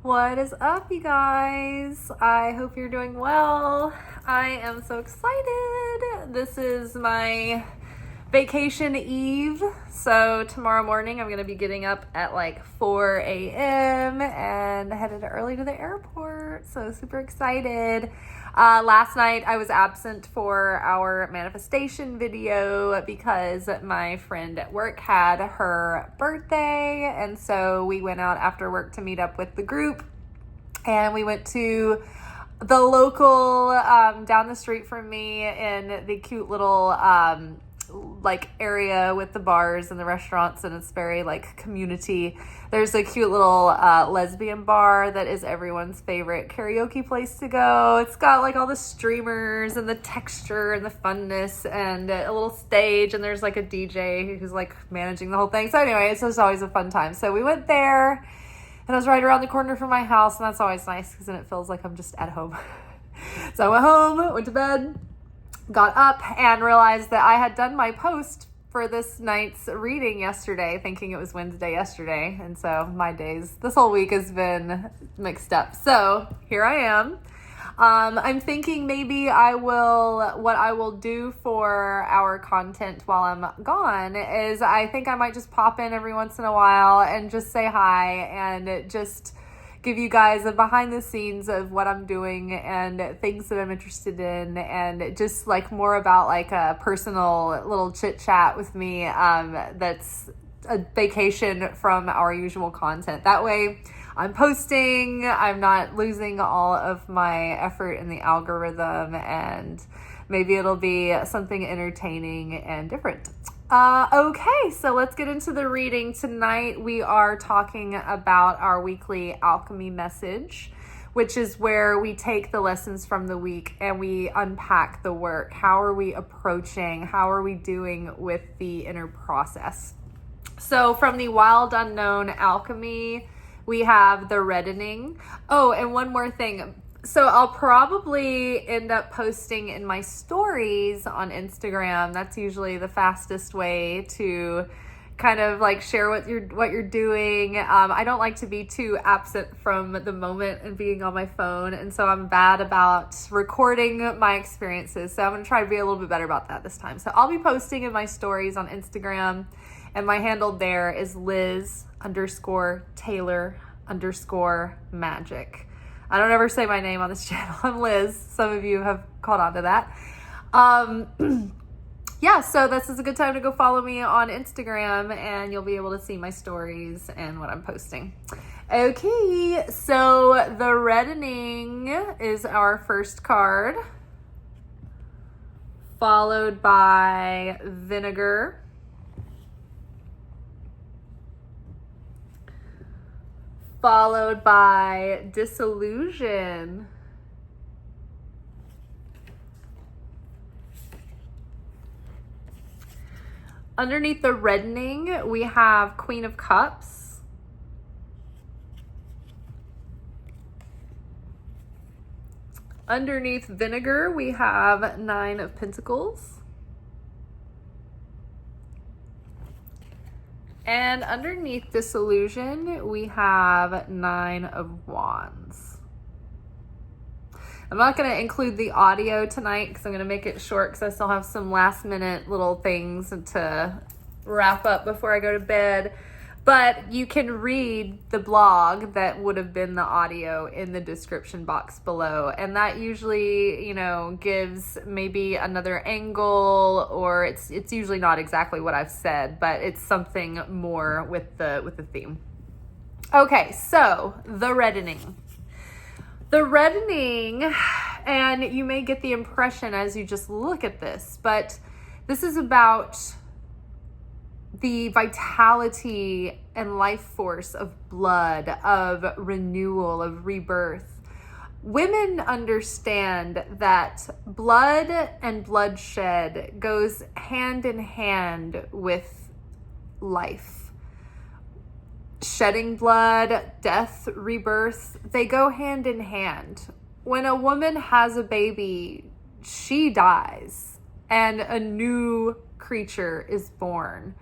What is up, you guys? I hope you're doing well. I am so excited. This is my vacation eve. So tomorrow morning I'm going to be getting up at like 4 a.m. and headed early to the airport. So super excited. Last night I was absent for our manifestation video because my friend at work had her birthday, and so we went out after work to meet up with the group, and we went to the local down the street from me in the cute little like area with the bars and the restaurants, and it's very like community. There's a cute little lesbian bar that is everyone's favorite karaoke place to go. It's got like all the streamers and the texture and the funness and a little stage, and there's like a DJ who's like managing the whole thing. So anyway, it's just always a fun time. So we went there, and I was right around the corner from my house, and that's always nice because then it feels like I'm just at home. So I went home, went to bed, got up, and realized that I had done my post for this night's reading yesterday, thinking it was Wednesday yesterday. And so my days this whole week has been mixed up. So here I am. I'm thinking maybe what I will do for our content while I'm gone is I think I might just pop in every once in a while and just say hi and just give you guys a behind the scenes of what I'm doing and things that I'm interested in, and just like more about like a personal little chit chat with me that's a vacation from our usual content. That way I'm posting, I'm not losing all of my effort in the algorithm, and maybe it'll be something entertaining and different. Okay, so let's get into the reading. Tonight we are talking about our weekly alchemy message, which is where we take the lessons from the week and we unpack the work. How are we approaching? How are we doing with the inner process? So from the wild unknown alchemy, we have the reddening. Oh, and one more thing. So I'll probably end up posting in my stories on Instagram. That's usually the fastest way to kind of like share what you're doing. I don't like to be too absent from the moment and being on my phone, and so I'm bad about recording my experiences. So I'm going to try to be a little bit better about that this time. So I'll be posting in my stories on Instagram, and my handle there is Liz_Taylor_magic. I don't ever say my name on this channel. I'm Liz. Some of you have caught on to that. Yeah, so this is a good time to go follow me on Instagram, and you'll be able to see my stories and what I'm posting. Okay, so the reddening is our first card, followed by vinegar, followed by disillusion, underneath the reddening we have Queen of Cups, underneath vinegar we have Nine of Pentacles, and underneath disillusion, we have Nine of Wands. I'm not going to include the audio tonight because I'm going to make it short because I still have some last minute little things to wrap up before I go to bed. But you can read the blog that would have been the audio in the description box below. And that usually, gives maybe another angle, or it's usually not exactly what I've said, but it's something more with the theme. Okay, so the reddening. The reddening, and you may get the impression as you just look at this, but this is about the vitality and life force of blood, of renewal, of rebirth. Women understand that blood and bloodshed goes hand in hand with life. Shedding blood, death, rebirth, they go hand in hand. When a woman has a baby, she dies and a new creature is born.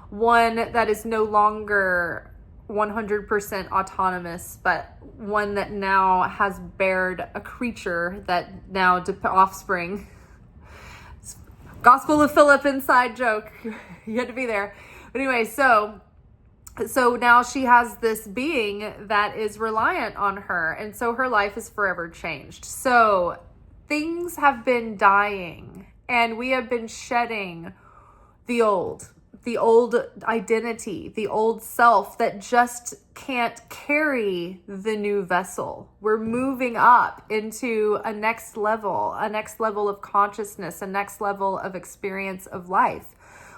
One that is no longer 100% autonomous, but one that now has bared a creature that now offspring. Gospel of Philip inside joke. You had to be there. But anyway, so now she has this being that is reliant on her, and so her life is forever changed. So things have been dying, and we have been shedding the old identity, the old self that just can't carry the new vessel. We're moving up into a next level of consciousness, a next level of experience of life.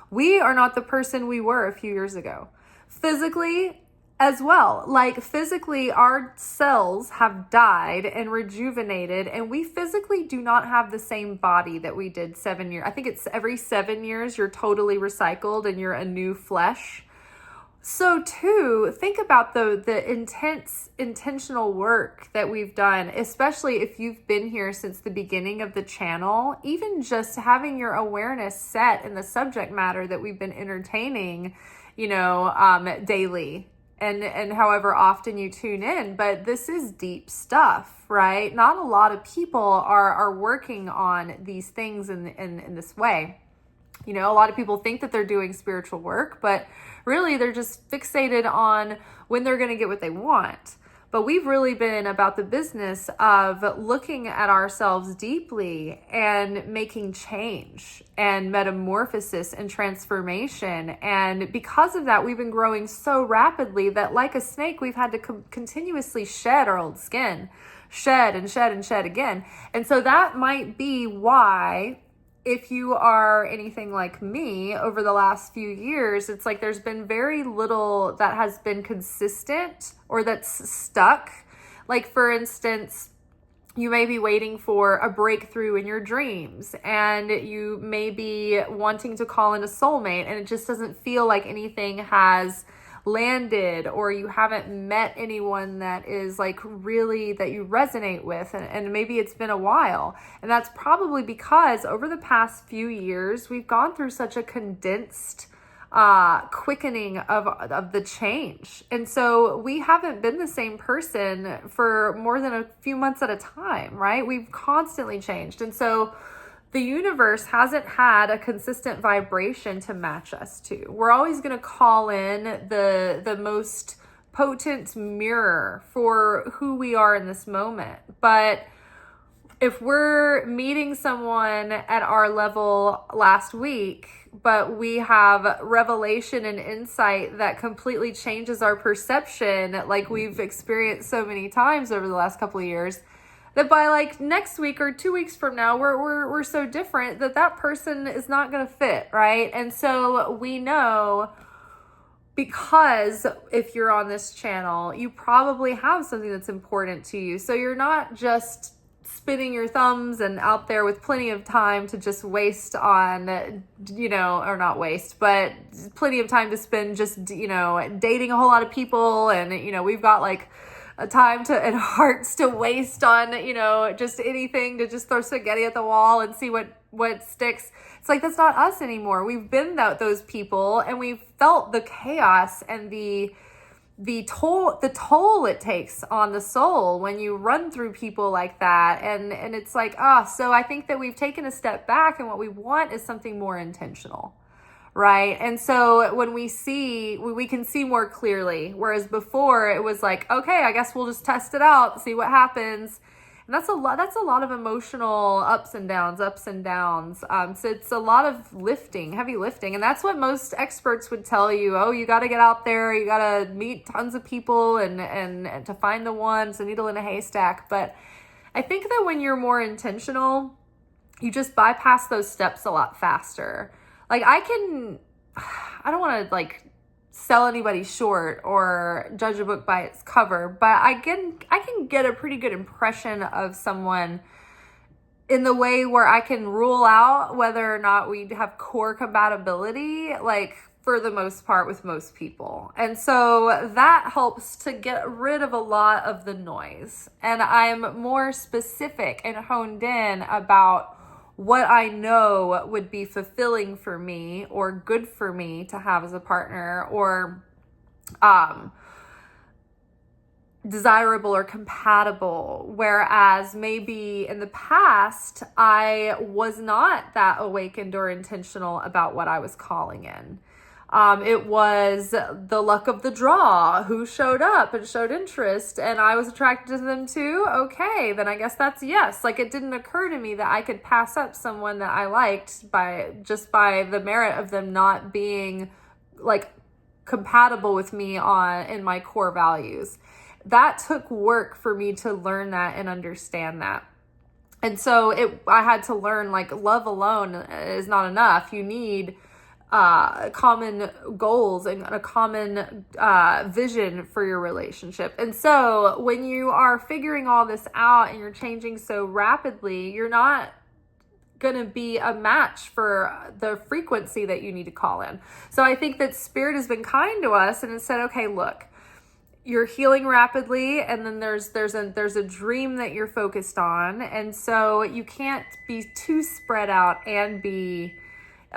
We are not the person we were a few years ago. Physically as well. Like physically, our cells have died and rejuvenated, and we physically do not have the same body that we did 7 years. I think it's every 7 years you're totally recycled and you're a new flesh. So too, think about the intentional work that we've done, especially if you've been here since the beginning of the channel, even just having your awareness set in the subject matter that we've been entertaining, daily. And however often you tune in, but this is deep stuff, right? Not a lot of people are working on these things in this way. A lot of people think that they're doing spiritual work, but really they're just fixated on when they're going to get what they want. But we've really been about the business of looking at ourselves deeply and making change and metamorphosis and transformation. And because of that, we've been growing so rapidly that like a snake, we've had to continuously shed our old skin, shed and shed and shed again. And so that might be why, if you are anything like me over the last few years, it's like there's been very little that has been consistent or that's stuck. Like, for instance, you may be waiting for a breakthrough in your dreams, and you may be wanting to call in a soulmate, and it just doesn't feel like anything has landed, or you haven't met anyone that is like really that you resonate with, and maybe it's been a while. And that's probably because over the past few years we've gone through such a condensed quickening of the change, and so we haven't been the same person for more than a few months at a time, right? We've constantly changed, and so the universe hasn't had a consistent vibration to match us to. We're always going to call in the most potent mirror for who we are in this moment. But if we're meeting someone at our level last week, but we have revelation and insight that completely changes our perception, like we've experienced so many times over the last couple of years, that by like next week or 2 weeks from now, we're so different that person is not going to fit, right? And so we know, because if you're on this channel, you probably have something that's important to you. So you're not just spinning your thumbs and out there with plenty of time to just waste on, or not waste, but plenty of time to spend just, dating a whole lot of people. And, we've got like a time and hearts to waste on, just anything, to just throw spaghetti at the wall and see what sticks. It's like, that's not us anymore. We've been those people, and we've felt the chaos and the toll it takes on the soul when you run through people like that. And it's like, so I think that we've taken a step back, and what we want is something more intentional. Right. And so when we can see more clearly, whereas before it was like, okay, I guess we'll just test it out, see what happens. And that's a lot of emotional ups and downs. So it's a lot of heavy lifting. And that's what most experts would tell you. Oh, you got to get out there. You got to meet tons of people and to find the ones, a needle in a haystack. But I think that when you're more intentional, you just bypass those steps a lot faster. Like I don't want to like sell anybody short or judge a book by its cover, but I can get a pretty good impression of someone in the way where I can rule out whether or not we have core compatibility, like for the most part with most people. And so that helps to get rid of a lot of the noise. And I'm more specific and honed in about what I know would be fulfilling for me or good for me to have as a partner, or desirable or compatible, whereas maybe in the past I was not that awakened or intentional about what I was calling in. It was the luck of the draw, who showed up and showed interest, and I was attracted to them too. Okay, then I guess that's yes. Like, it didn't occur to me that I could pass up someone that I liked by the merit of them not being like compatible with me in my core values. That took work for me to learn that and understand that. And so I had to learn, like, love alone is not enough. You need common goals and a common vision for your relationship. And so when you are figuring all this out and you're changing so rapidly, you're not going to be a match for the frequency that you need to call in. So I think that Spirit has been kind to us and it said, okay, look, you're healing rapidly, and then there's a dream that you're focused on, and so you can't be too spread out and be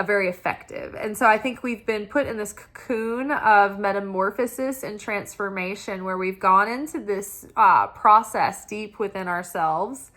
very effective. And so I think we've been put in this cocoon of metamorphosis and transformation where we've gone into this process deep within ourselves.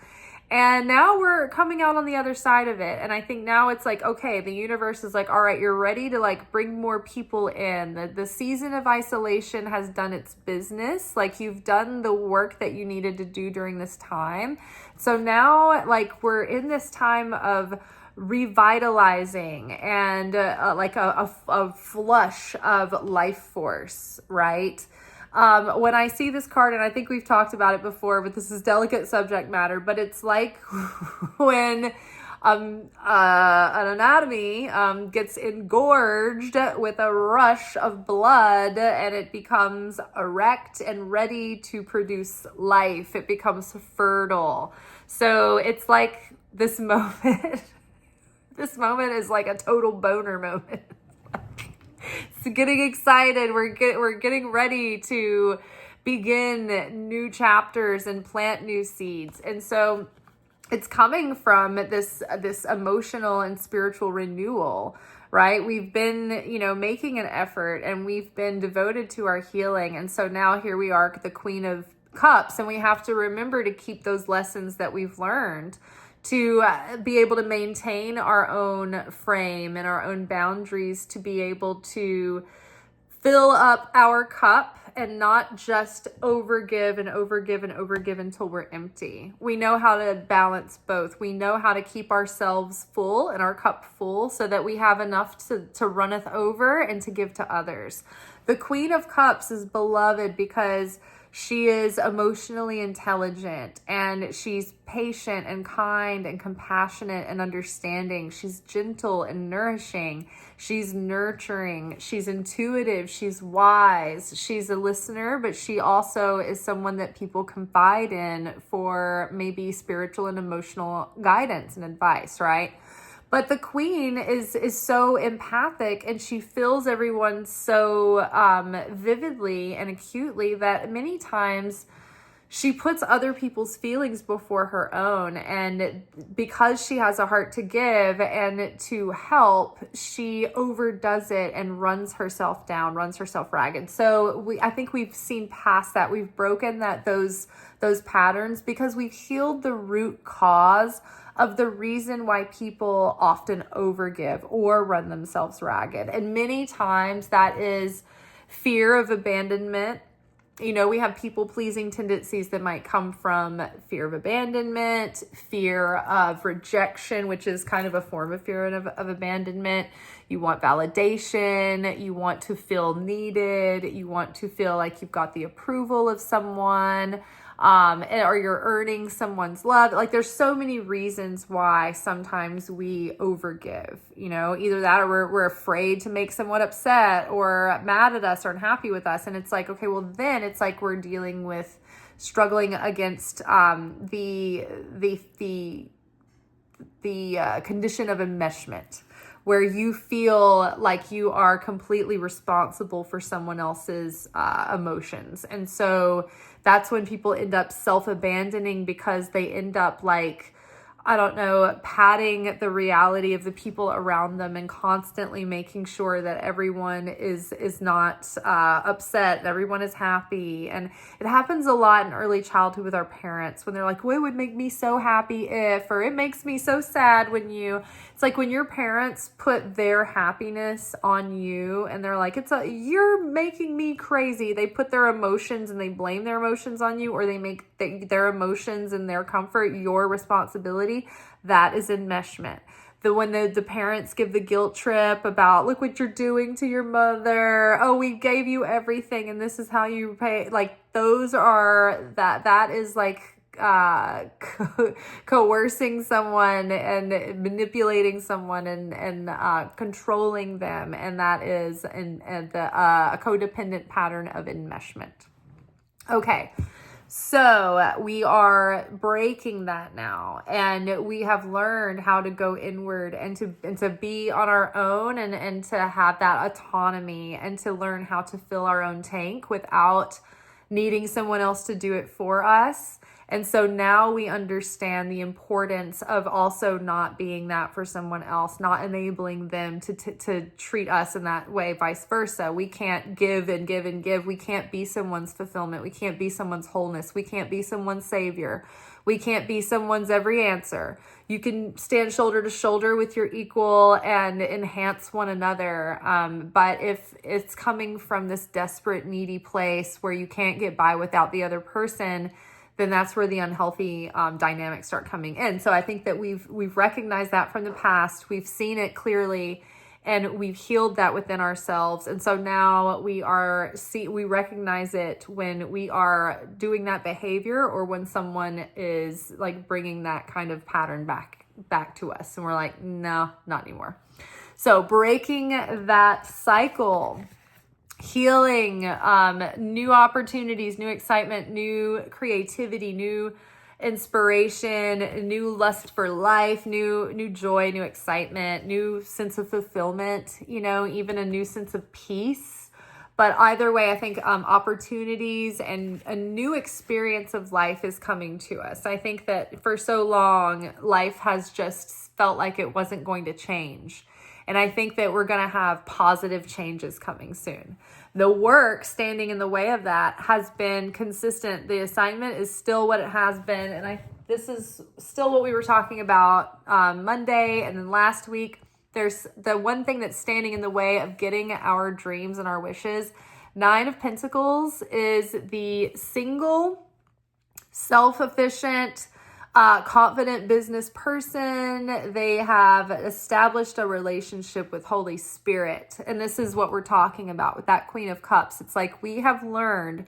And now we're coming out on the other side of it. And I think now it's like, okay, the universe is like, all right, you're ready to like bring more people in. The season of isolation has done its business. Like, you've done the work that you needed to do during this time. So now, like, we're in this time of revitalizing and like a flush of life force, right? When I see this card, and I think we've talked about it before, but this is delicate subject matter, but it's like when an anatomy gets engorged with a rush of blood and it becomes erect and ready to produce life. It becomes fertile. So it's like this moment. This moment is like a total boner moment. It's getting excited. We're getting ready to begin new chapters and plant new seeds. And so it's coming from this emotional and spiritual renewal, right? We've been, making an effort and we've been devoted to our healing. And so now here we are, the Queen of Cups, and we have to remember to keep those lessons that we've learned, to be able to maintain our own frame and our own boundaries, to be able to fill up our cup and not just overgive and overgive and overgive until we're empty. We know how to balance both. We know how to keep ourselves full and our cup full so that we have enough to runneth over and to give to others. The Queen of Cups is beloved because she is emotionally intelligent and she's patient and kind and compassionate and understanding. She's gentle and nourishing. She's nurturing. She's intuitive. She's wise. She's a listener, but she also is someone that people confide in for maybe spiritual and emotional guidance and advice, right? But the Queen is so empathic, and she feels everyone so vividly and acutely that many times she puts other people's feelings before her own. And because she has a heart to give and to help, she overdoes it and runs herself down, runs herself ragged. So I think we've seen past that. We've broken those patterns because we've healed the root cause of the reason why people often overgive or run themselves ragged. And many times that is fear of abandonment. We have people-pleasing tendencies that might come from fear of abandonment, fear of rejection, which is kind of a form of fear of abandonment. You want validation. You want to feel needed. You want to feel like you've got the approval of someone. Or you're earning someone's love. Like, there's so many reasons why sometimes we overgive, either that or we're afraid to make someone upset or mad at us or unhappy with us. And it's like, okay, well then it's like we're dealing with struggling against the condition of enmeshment, where you feel like you are completely responsible for someone else's emotions. And so that's when people end up self-abandoning because they end up like I don't know, padding the reality of the people around them and constantly making sure that everyone is not upset, that everyone is happy. And it happens a lot in early childhood with our parents when they're like, well, it would make me so happy if, or it makes me so sad when you, it's like when your parents put their happiness on you and they're like, you're making me crazy. They put their emotions and they blame their emotions on you, or they make their emotions and their comfort your responsibility. That is enmeshment. When the parents give the guilt trip about, look what you're doing to your mother. Oh, we gave you everything and this is how you pay. Like those are, that is like coercing someone and manipulating someone and controlling them. And that is a codependent pattern of enmeshment. Okay. So we are breaking that now, and we have learned how to go inward and to be on our own and to have that autonomy and to learn how to fill our own tank without needing someone else to do it for us. And so now we understand the importance of also not being that for someone else, not enabling them to treat us in that way, vice versa. We can't give and give and give. We can't be someone's fulfillment. We can't be someone's wholeness. We can't be someone's savior. We can't be someone's every answer. You can stand shoulder to shoulder with your equal and enhance one another. But if it's coming from this desperate, needy place where you can't get by without the other person, then that's where the unhealthy dynamics start coming in. So I think that we've recognized that from the past. We've seen it clearly, and we've healed that within ourselves. And so now we recognize it when we are doing that behavior, or when someone is like bringing that kind of pattern back to us, and we're like, no, not anymore. So breaking that cycle. Healing, new opportunities, new excitement, new creativity, new inspiration, new lust for life, new joy, new excitement, new sense of fulfillment, even a new sense of peace. But either way, I think opportunities and a new experience of life is coming to us. I think that for so long, life has just felt like it wasn't going to change. And I think that we're going to have positive changes coming soon. The work standing in the way of that has been consistent. The assignment is still what it has been. And this is still what we were talking about Monday and then last week. There's the one thing that's standing in the way of getting our dreams and our wishes. 9 of Pentacles is the single, self-efficient, confident business person. They have established a relationship with Holy Spirit. And this is what we're talking about with that Queen of Cups. It's like we have learned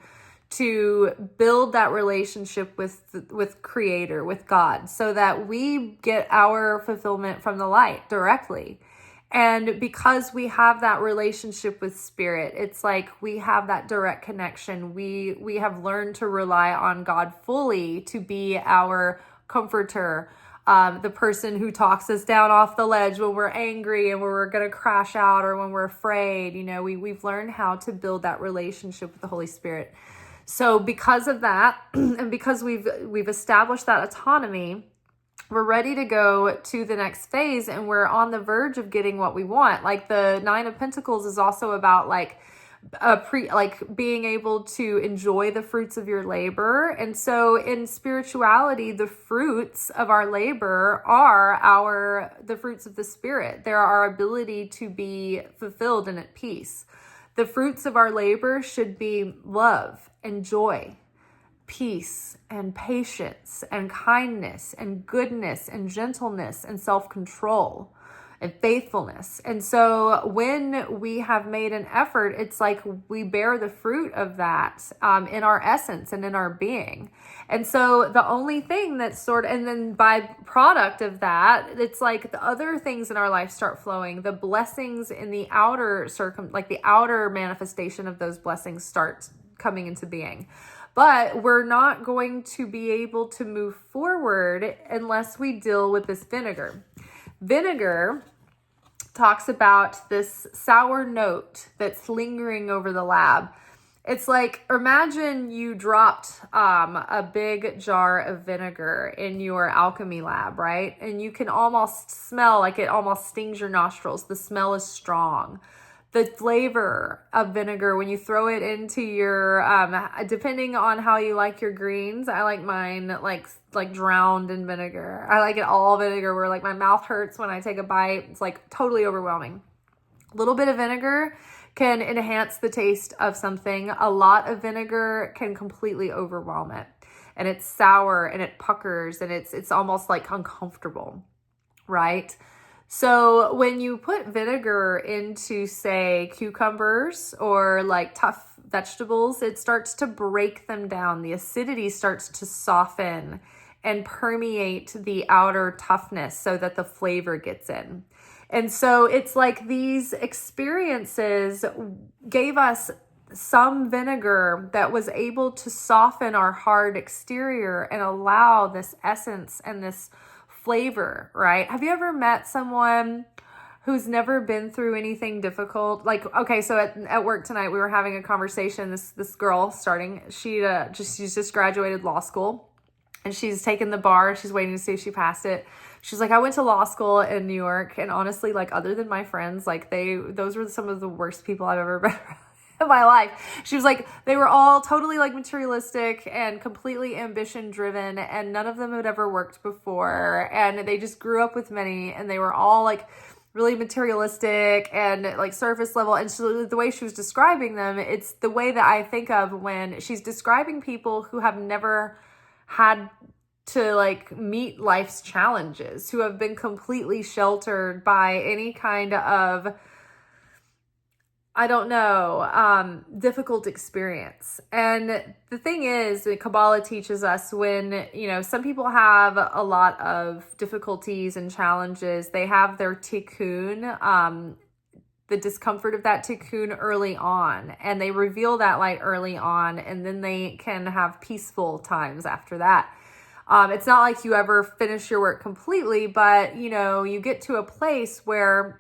to build that relationship with Creator, with God, so that we get our fulfillment from the light directly. And because we have that relationship with Spirit, it's like we have that direct connection. We have learned to rely on God fully to be our comforter, the person who talks us down off the ledge when we're angry and when we're going to crash out or when we're afraid. We've learned how to build that relationship with the Holy Spirit. So because of that, and because we've established that autonomy, we're ready to go to the next phase, and we're on the verge of getting what we want. Like the 9 of Pentacles is also about being able to enjoy the fruits of your labor. And so in spirituality, the fruits of our labor are the fruits of the Spirit. They're our ability to be fulfilled and at peace. The fruits of our labor should be love and joy, peace and patience and kindness and goodness and gentleness and self-control and faithfulness. And so when we have made an effort, it's like we bear the fruit of that in our essence and in our being. And so the only thing that's and then by product of that, it's like the other things in our life start flowing. The blessings in the outer the outer manifestation of those blessings starts coming into being. But we're not going to be able to move forward unless we deal with this vinegar. Vinegar talks about this sour note that's lingering over the lab. It's like, imagine you dropped a big jar of vinegar in your alchemy lab, right? And you can almost smell like it almost stings your nostrils. The smell is strong. The flavor of vinegar, when you throw it into your, depending on how you like your greens, I like mine like drowned in vinegar. I like it all vinegar, where like my mouth hurts when I take a bite. It's like totally overwhelming. A little bit of vinegar can enhance the taste of something. A lot of vinegar can completely overwhelm it. And it's sour and it puckers and it's almost like uncomfortable, right? So when you put vinegar into, say, cucumbers or like tough vegetables, it starts to break them down. The acidity starts to soften and permeate the outer toughness so that the flavor gets in. And so it's like these experiences gave us some vinegar that was able to soften our hard exterior and allow this essence and this flavor, right? Have you ever met someone who's never been through anything difficult? Like, okay, so at work tonight, we were having a conversation. This girl she's just graduated law school, and she's taken the bar. She's waiting to see if she passed it. She's like, I went to law school in New York, and honestly, like, other than my friends, like those were some of the worst people I've ever met in my life. She was like, they were all totally like materialistic and completely ambition driven, and none of them had ever worked before, and they just grew up with money, and they were all like really materialistic and like surface level. And so the way she was describing them, it's the way that I think of when she's describing people who have never had to like meet life's challenges, who have been completely sheltered by any kind of, I don't know, difficult experience. And the thing is, Kabbalah teaches us when, some people have a lot of difficulties and challenges, they have their tikkun, the discomfort of that tikkun early on, and they reveal that light early on, and then they can have peaceful times after that. It's not like you ever finish your work completely, but, you get to a place where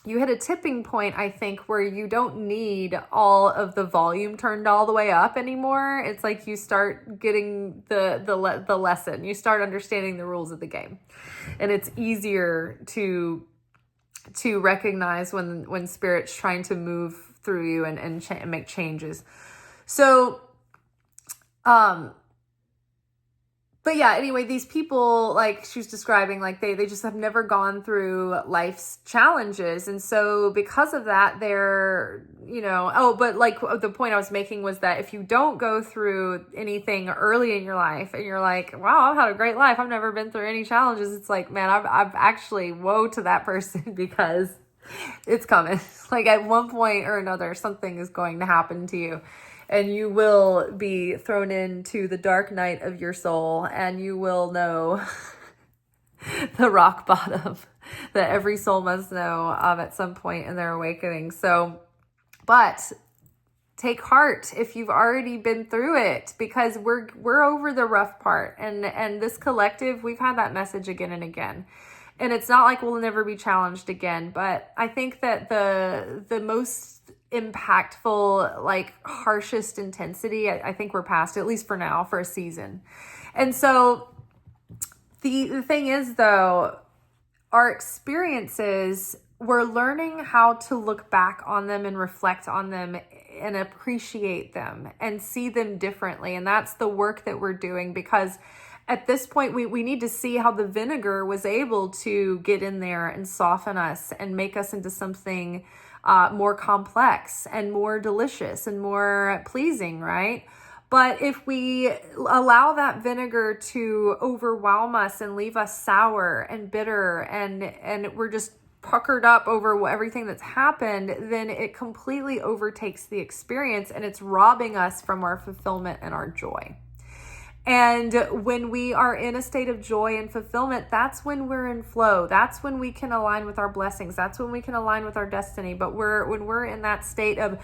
you hit a tipping point, I think, where you don't need all of the volume turned all the way up anymore. It's like you start getting the lesson. You start understanding the rules of the game. And it's easier to recognize when Spirit's trying to move through you and make changes. So, but yeah, anyway, these people, like she was describing, like they just have never gone through life's challenges. And so because of that, they're, but like the point I was making was that if you don't go through anything early in your life and you're like, wow, I've had a great life, I've never been through any challenges. It's like, man, I've actually, woe to that person, because it's coming. Like at one point or another, something is going to happen to you. And you will be thrown into the dark night of your soul, and you will know the rock bottom that every soul must know at some point in their awakening. So, but take heart if you've already been through it, because we're over the rough part. And this collective, we've had that message again and again. And it's not like we'll never be challenged again, but I think that the most impactful, like harshest intensity, I think we're past, at least for now, for a season. And so the thing is, though, our experiences, we're learning how to look back on them and reflect on them and appreciate them and see them differently. And that's the work that we're doing, because at this point, we need to see how the vinegar was able to get in there and soften us and make us into something more complex and more delicious and more pleasing, right? But if we allow that vinegar to overwhelm us and leave us sour and bitter and we're just puckered up over everything that's happened, then it completely overtakes the experience, and it's robbing us from our fulfillment and our joy. And when we are in a state of joy and fulfillment, that's when we're in flow. That's when we can align with our blessings. That's when we can align with our destiny. But when we're in that state of,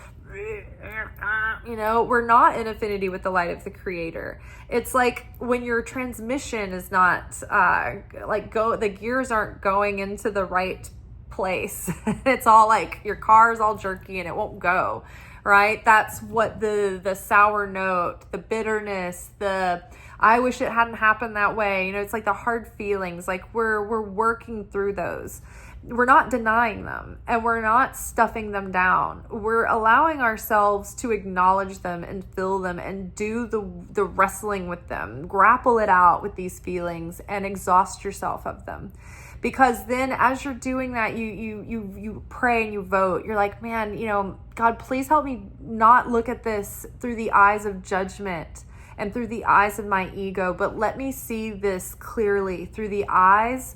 we're not in affinity with the light of the Creator. It's like when your transmission is not the gears aren't going into the right place. It's all like your car is all jerky and it won't go. right? That's what the sour note, the bitterness, the I wish it hadn't happened that way. It's like the hard feelings, like we're working through those. We're not denying them, and we're not stuffing them down. We're allowing ourselves to acknowledge them and feel them and do the wrestling with them, grapple it out with these feelings and exhaust yourself of them. Because then as you're doing that, you pray and you vote. You're like, man, God, please help me not look at this through the eyes of judgment and through the eyes of my ego, but let me see this clearly through the eyes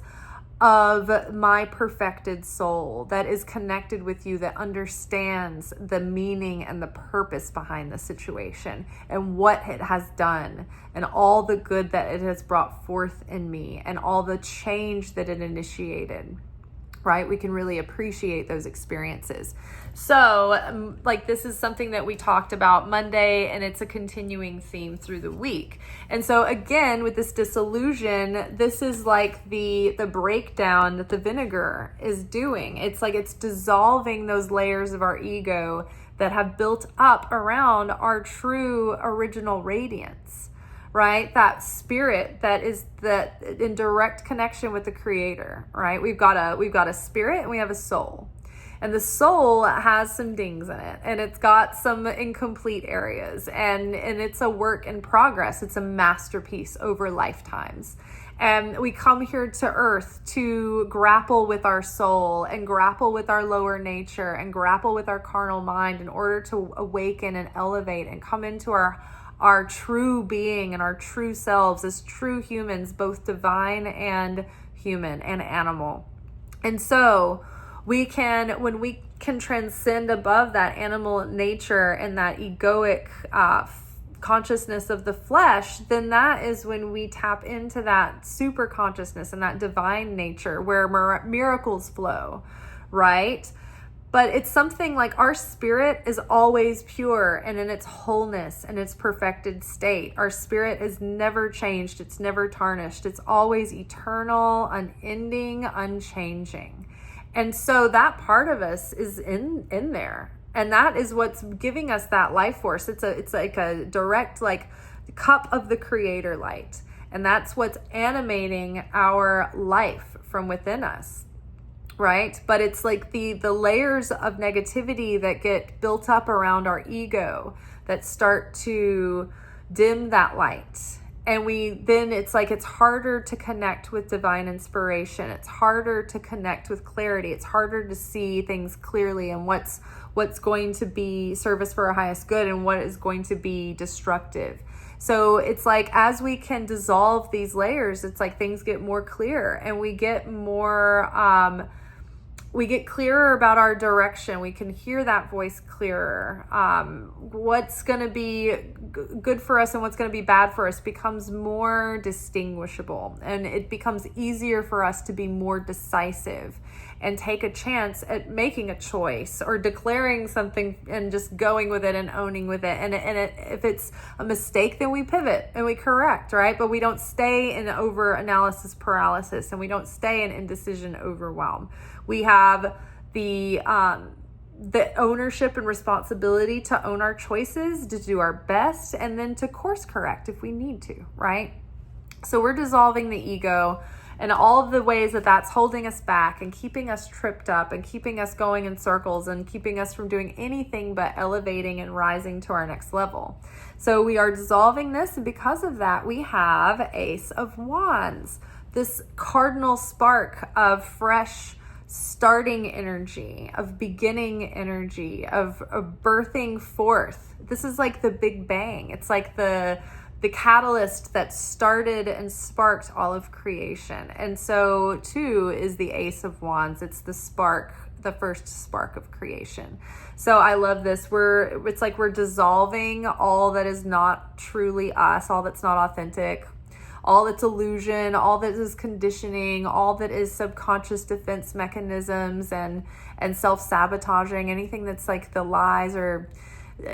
of my perfected soul that is connected with you, that understands the meaning and the purpose behind the situation and what it has done and all the good that it has brought forth in me and all the change that it initiated, right? We can really appreciate those experiences. So this is something that we talked about Monday, and it's a continuing theme through the week. And so again, with this disillusion, this is like the breakdown that the vinegar is doing. It's like it's dissolving those layers of our ego that have built up around our true original radiance, right? That spirit that is in direct connection with the Creator, right? We've got a spirit and we have a soul. And the soul has some dings in it, and it's got some incomplete areas, and it's a work in progress. It's a masterpiece over lifetimes. And we come here to earth to grapple with our soul and grapple with our lower nature and grapple with our carnal mind in order to awaken and elevate and come into our true being and our true selves as true humans, both divine and human and animal. And so when we can transcend above that animal nature and that egoic consciousness of the flesh, then that is when we tap into that super consciousness and that divine nature where miracles flow, right? But it's something like our spirit is always pure and in its wholeness and its perfected state. Our spirit is never changed. It's never tarnished. It's always eternal, unending, unchanging. And so that part of us is in there. And that is what's giving us that life force. It's like a direct cup of the Creator light. And that's what's animating our life from within us. Right? But it's like the layers of negativity that get built up around our ego that start to dim that light. And it's harder to connect with divine inspiration. It's harder to connect with clarity. It's harder to see things clearly and what's going to be service for our highest good and what is going to be destructive. So it's like as we can dissolve these layers, it's like things get more clear and we get more we get clearer about our direction. We can hear that voice clearer. What's going to be good for us and what's going to be bad for us becomes more distinguishable. And it becomes easier for us to be more decisive and take a chance at making a choice or declaring something and just going with it and owning with it. And if it's a mistake, then we pivot and we correct, right? But we don't stay in over analysis paralysis and we don't stay in indecision overwhelm. We have the ownership and responsibility to own our choices, to do our best, and then to course correct if we need to, right? So we're dissolving the ego and all of the ways that that's holding us back and keeping us tripped up and keeping us going in circles and keeping us from doing anything but elevating and rising to our next level. So we are dissolving this, and because of that, we have Ace of Wands, this cardinal spark of fresh starting energy, of beginning energy, of birthing forth. This is like the Big Bang. It's like the catalyst that started and sparked all of creation. And so too is the Ace of Wands. It's the spark, the first spark of creation. So I love this. It's like we're dissolving all that is not truly us, all that's not authentic, all that's illusion, all that is conditioning, all that is subconscious defense mechanisms and self-sabotaging, anything that's like the lies or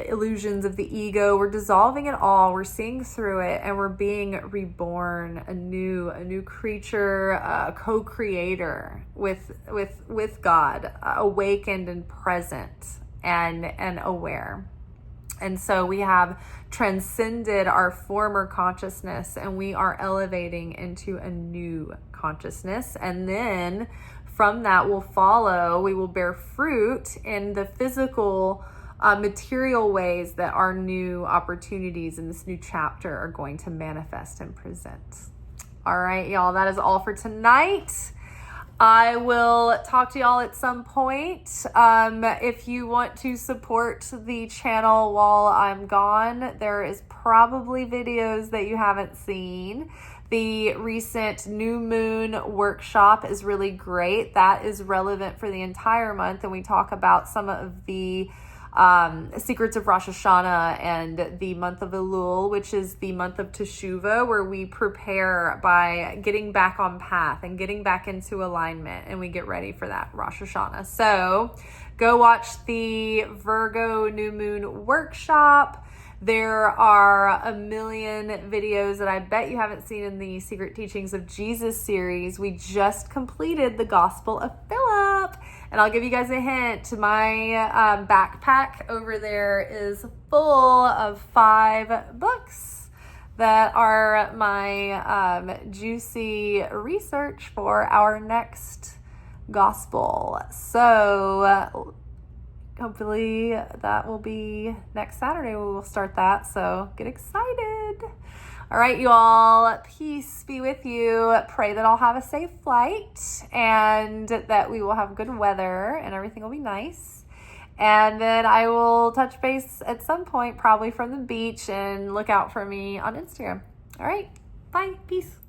illusions of the ego. We're dissolving it all. We're seeing through it, and we're being reborn, a new creature, a co-creator with God, awakened and present. and aware. And so we have transcended our former consciousness and we are elevating into a new consciousness. And then from that we will bear fruit in the physical, material ways that our new opportunities in this new chapter are going to manifest and present. All right, y'all, that is all for tonight. I will talk to y'all at some point. If you want to support the channel while I'm gone, there is probably videos that you haven't seen. The recent new moon workshop is really great. That is relevant for the entire month, and we talk about some of the secrets of Rosh Hashanah and the month of Elul, which is the month of Teshuvah, where we prepare by getting back on path and getting back into alignment, and we get ready for that Rosh Hashanah. So go watch the Virgo new moon workshop. There are a million videos that I bet you haven't seen in the Secret Teachings of Jesus series. We just completed the Gospel of Philip. And I'll give you guys a hint. My backpack over there is full of 5 books that are my juicy research for our next gospel. So hopefully that will be next Saturday. We will start that. So get excited. All right, you all, peace be with you. Pray that I'll have a safe flight and that we will have good weather and everything will be nice. And then I will touch base at some point, probably from the beach, and look out for me on Instagram. All right, bye, peace.